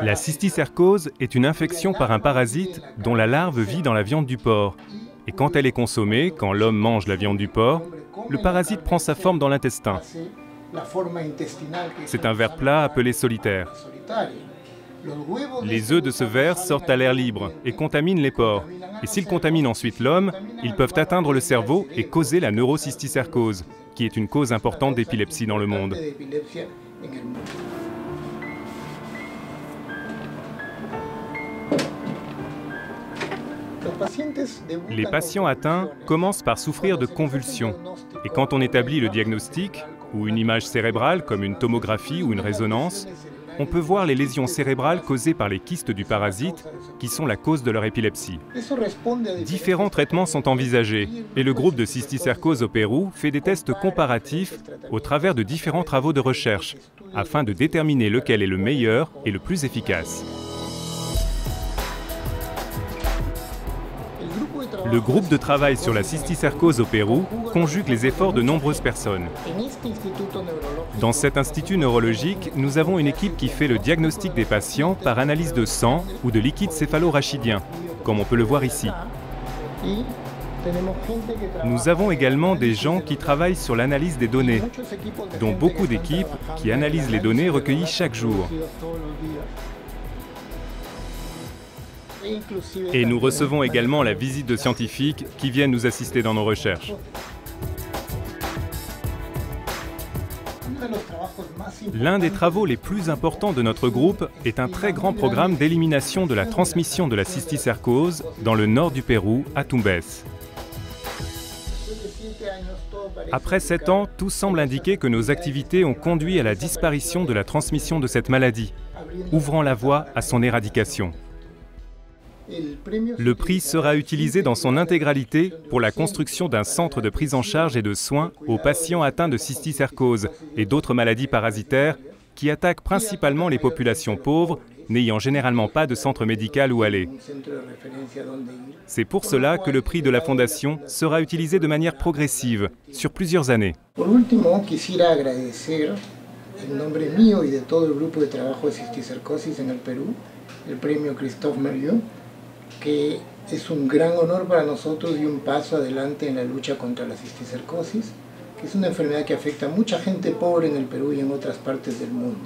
La cysticercose est une infection par un parasite dont la larve vit dans la viande du porc. Et quand elle est consommée, quand l'homme mange la viande du porc, le parasite prend sa forme dans l'intestin. C'est un ver plat appelé solitaire. Les œufs de ce ver sortent à l'air libre et contaminent les porcs. Et s'ils contaminent ensuite l'homme, ils peuvent atteindre le cerveau et causer la neurocysticercose, qui est une cause importante d'épilepsie dans le monde. Les patients atteints commencent par souffrir de convulsions. Et quand on établit le diagnostic, ou une image cérébrale comme une tomographie ou une résonance, on peut voir les lésions cérébrales causées par les kystes du parasite, qui sont la cause de leur épilepsie. Différents traitements sont envisagés, et le groupe de cysticercose au Pérou fait des tests comparatifs au travers de différents travaux de recherche, afin de déterminer lequel est le meilleur et le plus efficace. Le groupe de travail sur la cysticercose au Pérou conjugue les efforts de nombreuses personnes. Dans cet institut neurologique, nous avons une équipe qui fait le diagnostic des patients par analyse de sang ou de liquide céphalo-rachidien, comme on peut le voir ici. Nous avons également des gens qui travaillent sur l'analyse des données, dont beaucoup d'équipes qui analysent les données recueillies chaque jour. Et nous recevons également la visite de scientifiques qui viennent nous assister dans nos recherches. L'un des travaux les plus importants de notre groupe est un très grand programme d'élimination de la transmission de la cysticercose dans le nord du Pérou, à Tumbes. Après 7 ans, tout semble indiquer que nos activités ont conduit à la disparition de la transmission de cette maladie, ouvrant la voie à son éradication. Le prix sera utilisé dans son intégralité pour la construction d'un centre de prise en charge et de soins aux patients atteints de cysticercose et d'autres maladies parasitaires qui attaquent principalement les populations pauvres, n'ayant généralement pas de centre médical où aller. C'est pour cela que le prix de la Fondation sera utilisé de manière progressive, sur plusieurs années. Que es un gran honor para nosotros y un paso adelante en la lucha contra la cisticercosis, que es una enfermedad que afecta a mucha gente pobre en el Perú y en otras partes del mundo.